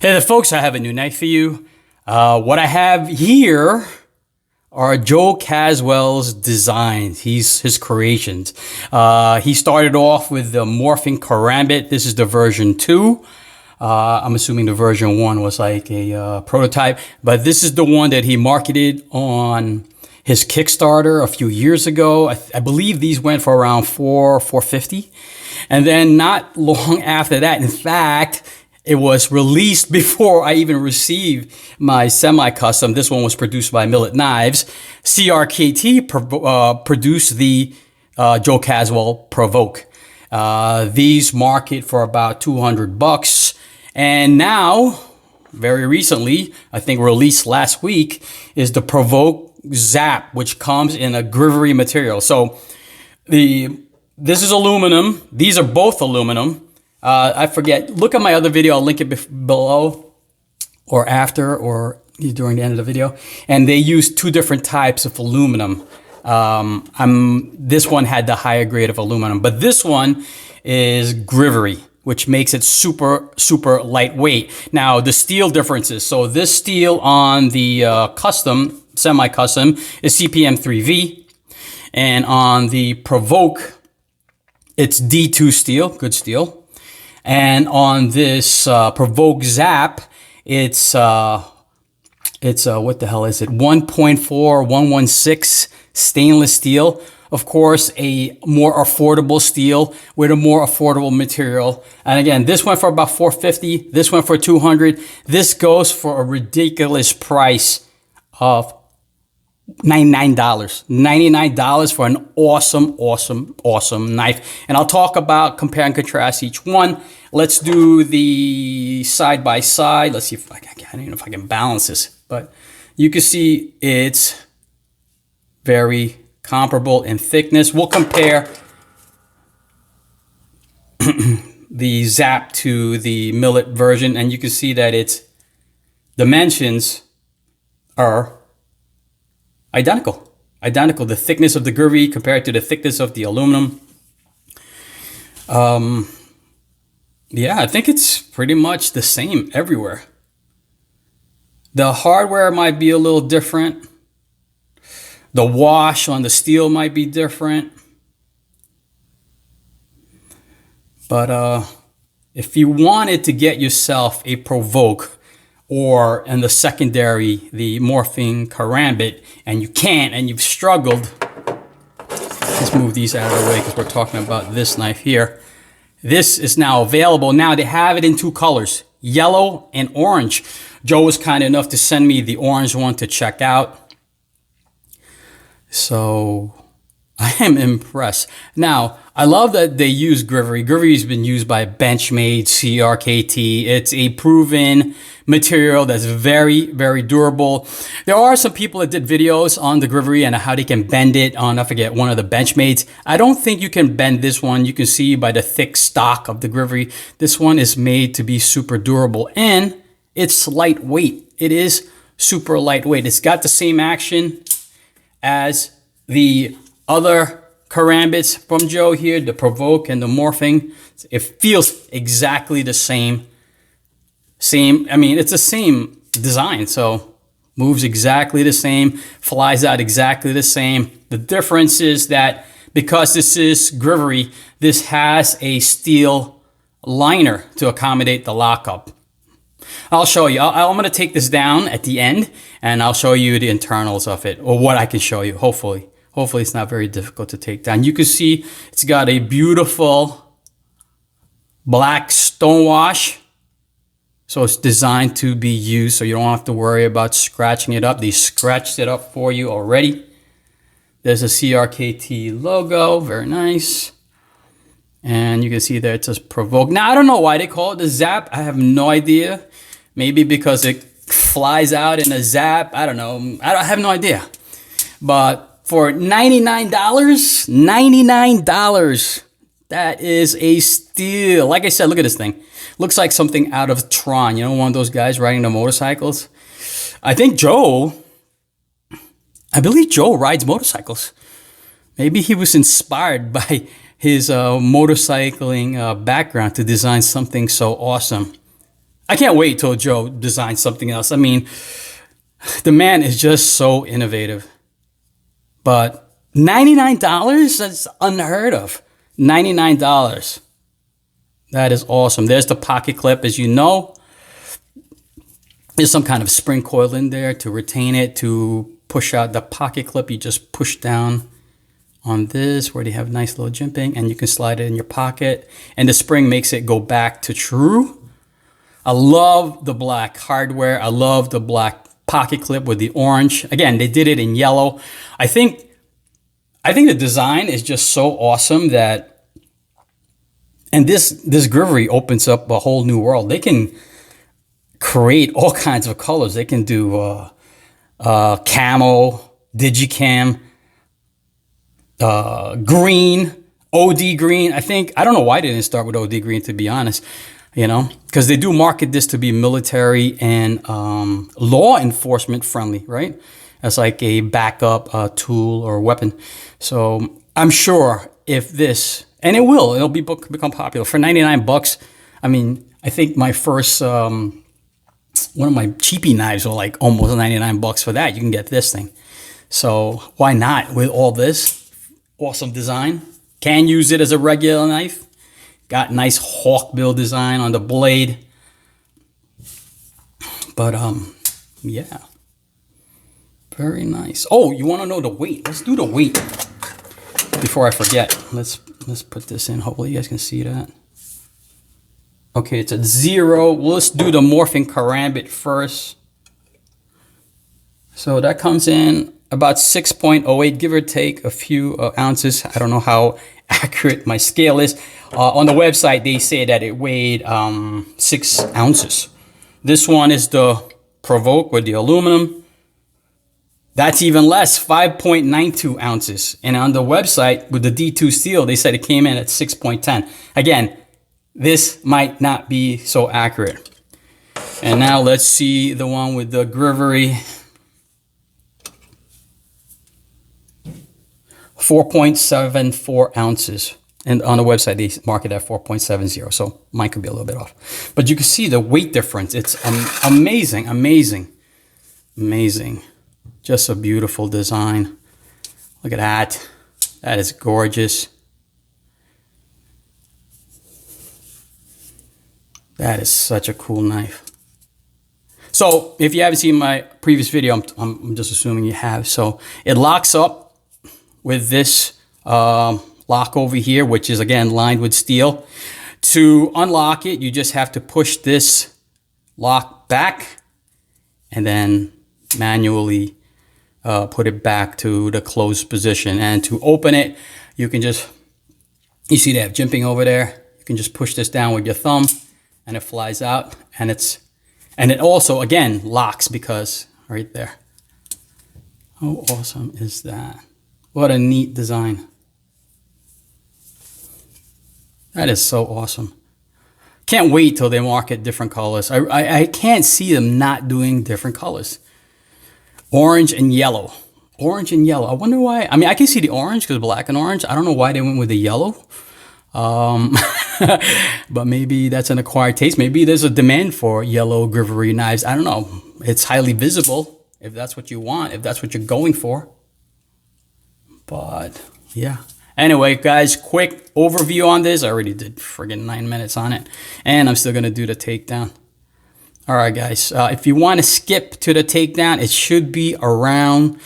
Hey there folks, I have a new knife for you. What I have here are Joe Caswell's designs, his creations. He started off with the Morphing Karambit. This is the version 2. I'm assuming the version 1 was like a prototype, but this is the one that he marketed on his Kickstarter a few years ago. I believe these went for around $450. And then not long after that, in fact, it was released before I even received my semi-custom. This one was produced by Millet Knives. CRKT produced the Joe Caswell Provoke. These market for about $200. And now, very recently, I think released last week, is the Provoke Zap, which comes in a grivery material. So this is aluminum. These are both aluminum. I forget. Look at my other video. I'll link it below or after or during the end of the video. And they use two different types of aluminum. This one had the higher grade of aluminum, but this one is grivery, which makes it super, super lightweight. Now, the steel differences. So this steel on the custom, semi-custom, is CPM 3V. And on the Provoke, it's D2 steel, good steel. And on this Provoke Zap, it's what the hell is it? 1.4116 stainless steel. Of course, a more affordable steel with a more affordable material. And again, this went for about $450. This went for $200. This goes for a ridiculous price of $99. $99 for an awesome, awesome, awesome knife. And I'll talk about, compare and contrast each one. Let's do the side by side. Let's see if I don't even know if I can balance this, but you can see it's very comparable in thickness. We'll compare the Zap to the Millet version, and you can see that its dimensions are identical. The thickness of the grivery compared to the thickness of the aluminum. Yeah, I think it's pretty much the same everywhere. The hardware might be a little different. The wash on the steel might be different. But if you wanted to get yourself a Provoke, or in the secondary, the Morphing Karambit, and you can't, and you've struggled, let's move these out of the way because we're talking about this knife here. This is now available. Now they have it in two colors, yellow and orange. Joe was kind enough to send me the orange one to check out. So I am impressed. Now, I love that they use grivery. Grivery has been used by Benchmade, CRKT. It's a proven material that's very, very durable. There are some people that did videos on the grivery and how they can bend it on, I forget, one of the Benchmades. I don't think you can bend this one. You can see by the thick stock of the grivery, this one is made to be super durable and it's lightweight. It is super lightweight. It's got the same action as the other Karambits from Joe here, the Provoke and the Morphing. It feels exactly the same. I mean, it's the same design, so moves exactly the same, flies out exactly the same. The difference is that because this is grivery, this has a steel liner to accommodate the lockup. I'll show you. I'm going to take this down at the end, and I'll show you the internals of it, or what I can show you, hopefully. Hopefully it's not very difficult to take down. You can see it's got a beautiful black stonewash. So it's designed to be used so you don't have to worry about scratching it up. They scratched it up for you already. There's a CRKT logo, very nice. And you can see there it says Provoke. Now, I don't know why they call it the Zap. I have no idea. Maybe because it flies out in a zap. I don't know. I have no idea. But for $99, $99, that is a steal. Like I said, look at this thing. Looks like something out of Tron. You know, one of those guys riding the motorcycles. I believe Joe rides motorcycles. Maybe he was inspired by his motorcycling background to design something so awesome. I can't wait till Joe designs something else. I mean, the man is just so innovative. But $99? That's unheard of. $99. That is awesome. There's the pocket clip, as you know. There's some kind of spring coil in there to retain it, to push out the pocket clip. You just push down on this where they have nice little jimping, and you can slide it in your pocket. And the spring makes it go back to true. I love the black hardware. I love the black pocket clip with the orange. Again, they did it in yellow. I think the design is just so awesome that, and this Grivery opens up a whole new world. They can create all kinds of colors. They can do camo, digicam, green, OD green. I don't know why they didn't start with OD green, to be honest, you know, because they do market this to be military and law enforcement friendly, right? As like a backup tool or weapon. So I'm sure if this, and it'll become popular for 99 bucks. I mean, I think my first, one of my cheapy knives were like almost 99 bucks for that. You can get this thing. So why not with all this awesome design? Can use it as a regular knife. Got nice hawkbill design on the blade. But yeah. Very nice. Oh, you want to know the weight? Let's do the weight before I forget. Let's put this in. Hopefully you guys can see that. Okay, it's at 0. Let's do the Morphing Karambit first. So that comes in about 6.08, give or take a few ounces. I don't know how accurate my scale is. On the website, they say that it weighed 6 ounces. This one is the Provoke with the aluminum. That's even less, 5.92 ounces. And on the website with the D2 steel, they said it came in at 6.10. Again, this might not be so accurate. And now let's see the one with the Grivery. 4.74 ounces. And on the website, they mark it at 4.70. So mine could be a little bit off. But you can see the weight difference. It's amazing, amazing, amazing. Just a beautiful design. Look at that. That is gorgeous. That is such a cool knife. So if you haven't seen my previous video, I'm just assuming you have. So it locks up with this lock over here, which is again lined with steel. To unlock it, you just have to push this lock back and then manually put it back to the closed position. And to open it, you can just, you see they have jimping over there. You can just push this down with your thumb and it flies out, and it also again locks because right there. How awesome is that? What a neat design. That is so awesome. Can't wait till they market different colors. I can't see them not doing different colors. Orange and yellow. Orange and yellow. I wonder why. I mean, I can see the orange because black and orange. I don't know why they went with the yellow. But maybe that's an acquired taste. Maybe there's a demand for yellow Grivery knives. I don't know. It's highly visible if that's what you want, if that's what you're going for. But yeah. Anyway, guys, quick overview on this. I already did friggin' 9 minutes on it. And I'm still going to do the takedown. All right, guys. If you want to skip to the takedown, it should be around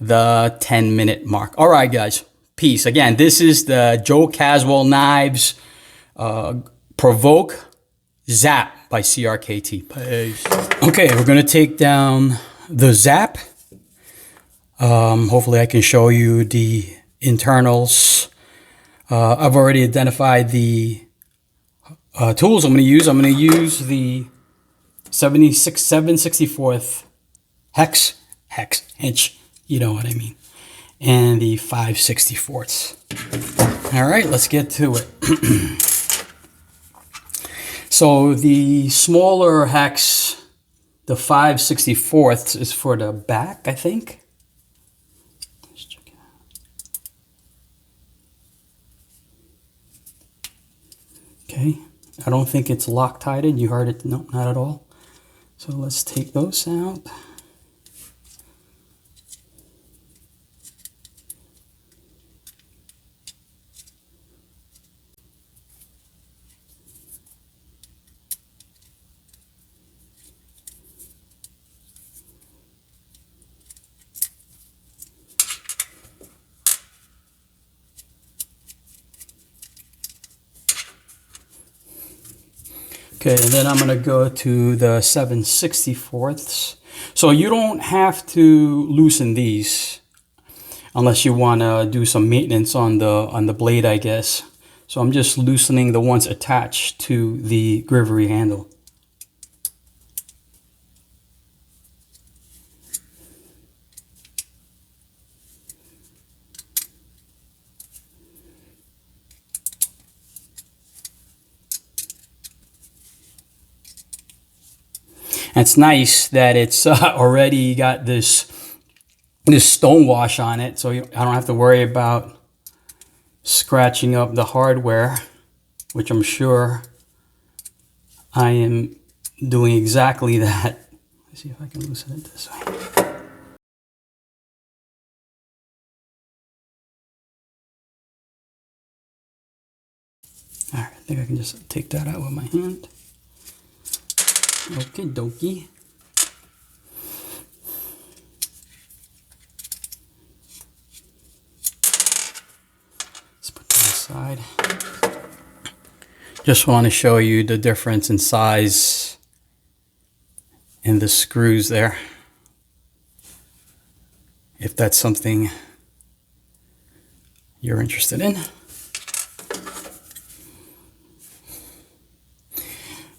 the 10-minute mark. All right, guys. Peace. Again, this is the Joe Caswell Knives Provoke Zap by CRKT. Peace. Okay, we're going to take down the Zap. Hopefully I can show you the internals. I've already identified the tools I'm going to use. I'm going to use the 7/64 hex inch, you know what I mean, and the 5/64. All right, let's get to it. So the smaller hex, the 5/64 is for the back, I think. Let's check it out. Okay, I don't think it's Loctited. You heard it? No, not at all. So let's take those out. Okay, and then I'm gonna go to the 7/64ths. So you don't have to loosen these unless you wanna do some maintenance on the blade, I guess. So I'm just loosening the ones attached to the grivery handle. And it's nice that it's already got this stone wash on it, so I don't have to worry about scratching up the hardware, which I'm sure I am doing exactly that. Let's see if I can loosen it this way. All right, I think I can just take that out with my hand. Okie dokie. Let's put that aside. Just want to show you the difference in size in the screws there, if that's something you're interested in.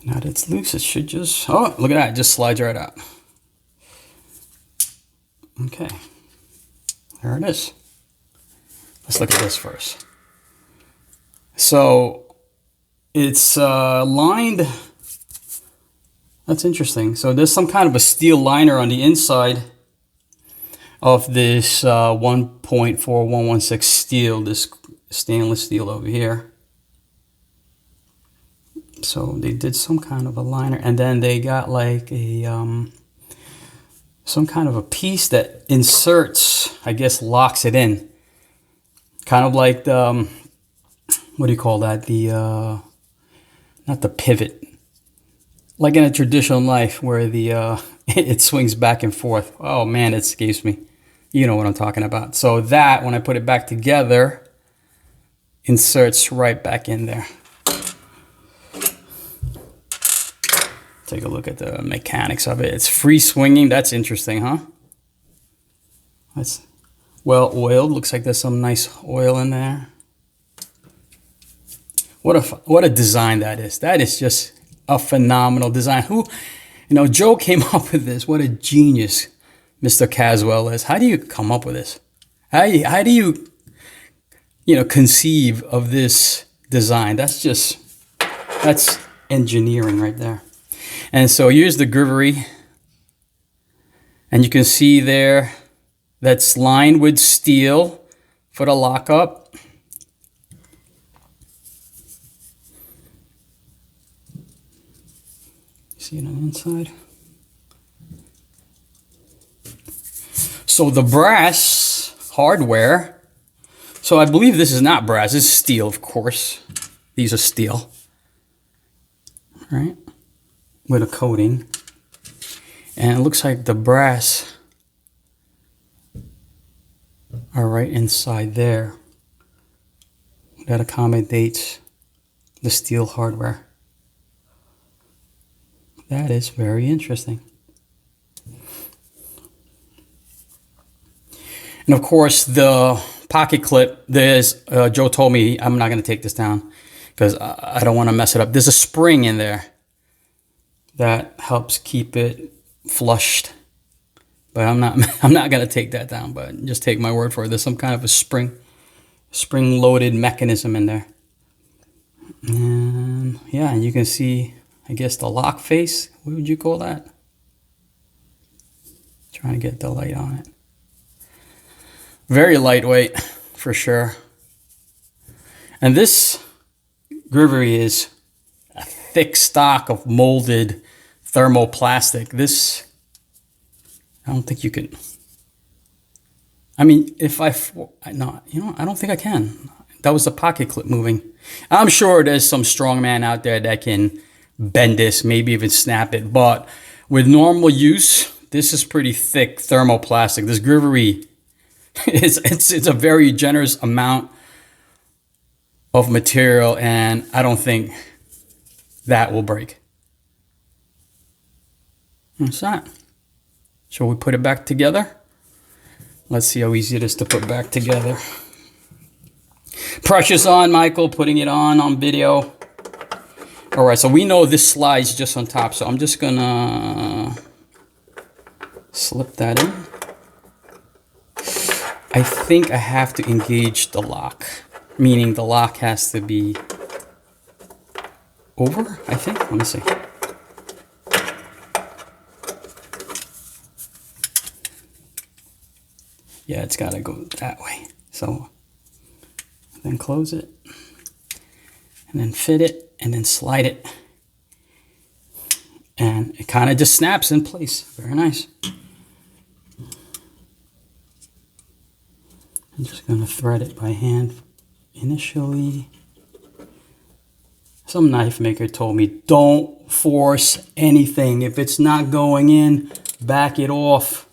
Now that it's loose, it should just, oh, look at that, it just slides right out. Okay, there it is. Let's look at this first. So it's lined, that's interesting. So there's some kind of a steel liner on the inside of this 1.4116 steel, this stainless steel over here. So they did some kind of a liner, and then they got like a some kind of a piece that inserts, I guess, locks it in. Kind of like the what do you call that? The not the pivot, like in a traditional knife where the it swings back and forth. Oh man, it escapes me. You know what I'm talking about. So that, when I put it back together, inserts right back in there. Take a look at the mechanics of it. It's free swinging. That's interesting, huh? That's well oiled. Looks like there's some nice oil in there. What a design that is. That is just a phenomenal design. Who, you know, Joe came up with this. What a genius Mr. Caswell is. How do you come up with this? How do you, you know, conceive of this design? That's engineering right there. And so here's the grivery, and you can see there that's lined with steel for the lockup. See it on the inside. So the brass hardware, so I believe this is not brass, this is steel, of course. These are steel, right? With a coating, and it looks like the brass are right inside there. That accommodates the steel hardware. That is very interesting. And of course, the pocket clip, there's Joe told me I'm not going to take this down because I don't want to mess it up. There's a spring in there that helps keep it flushed, but I'm not gonna take that down, but just take my word for it. There's some kind of a spring loaded mechanism in there. And yeah, and you can see, I guess, the lock face. What would you call that? Trying to get the light on it. Very lightweight for sure. And this grivery is thick stock of molded thermoplastic. This, I don't think you can. I mean, if no, you know, I don't think I can. That was the pocket clip moving. I'm sure there's some strong man out there that can bend this, maybe even snap it. But with normal use, this is pretty thick thermoplastic. This Grivery, it's a very generous amount of material, and I don't think that will break. What's that? Shall we put it back together? Let's see how easy it is to put back together. Pressure's on, Michael, putting it on video. All right, so we know this slides just on top, so I'm just gonna slip that in. I think I have to engage the lock, meaning the lock has to be over, I think. Let me see. Yeah, it's got to go that way. So then close it, and then fit it, and then slide it. And it kind of just snaps in place. Very nice. I'm just going to thread it by hand initially. Some knife maker told me, don't force anything. If it's not going in, back it off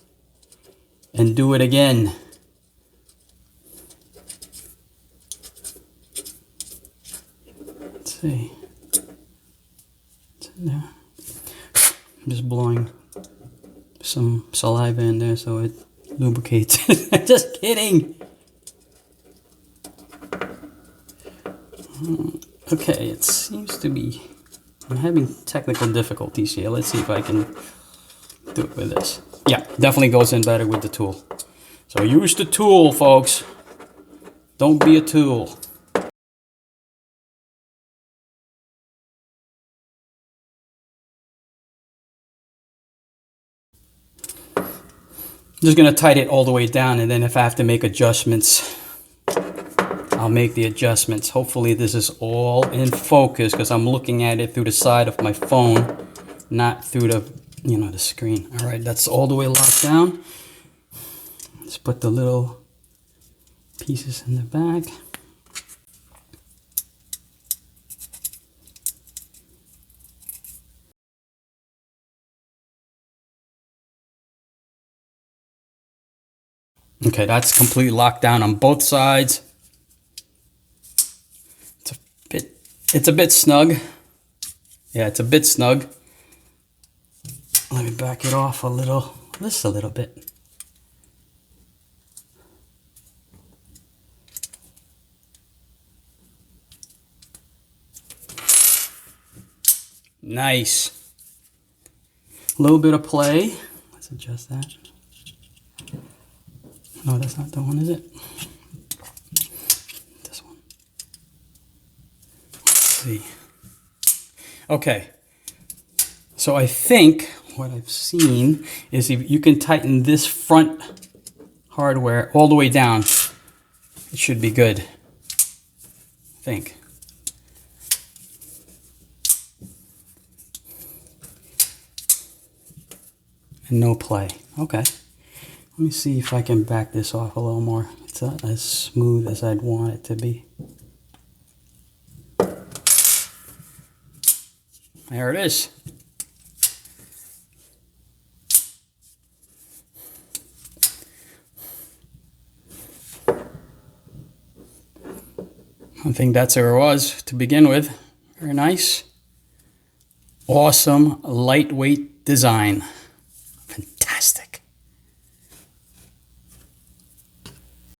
and do it again. Let's see. It's in there. I'm just blowing some saliva in there so it lubricates. Just kidding. Okay, it seems to be, I'm having technical difficulties here. Let's see if I can do it with this. Yeah, definitely goes in better with the tool. So use the tool, folks. Don't be a tool. I'm just gonna tighten it all the way down, and then if I have to make adjustments, I'll make the adjustments. Hopefully this is all in focus because I'm looking at it through the side of my phone, not through the, you know, the screen. All right, that's all the way locked down. Let's put the little pieces in the back. Okay, that's completely locked down on both sides. It's a bit snug. Yeah, it's a bit snug. Let me back it off a little, just a little bit. Nice. A little bit of play. Let's adjust that. No, that's not the one, is it? This one. Let's see. Okay. So I think what I've seen is if you can tighten this front hardware all the way down, it should be good. I think. And no play. Okay. Let me see if I can back this off a little more. It's not as smooth as I'd want it to be. There it is. I think that's where it was to begin with. Very nice. Awesome, lightweight design. Fantastic.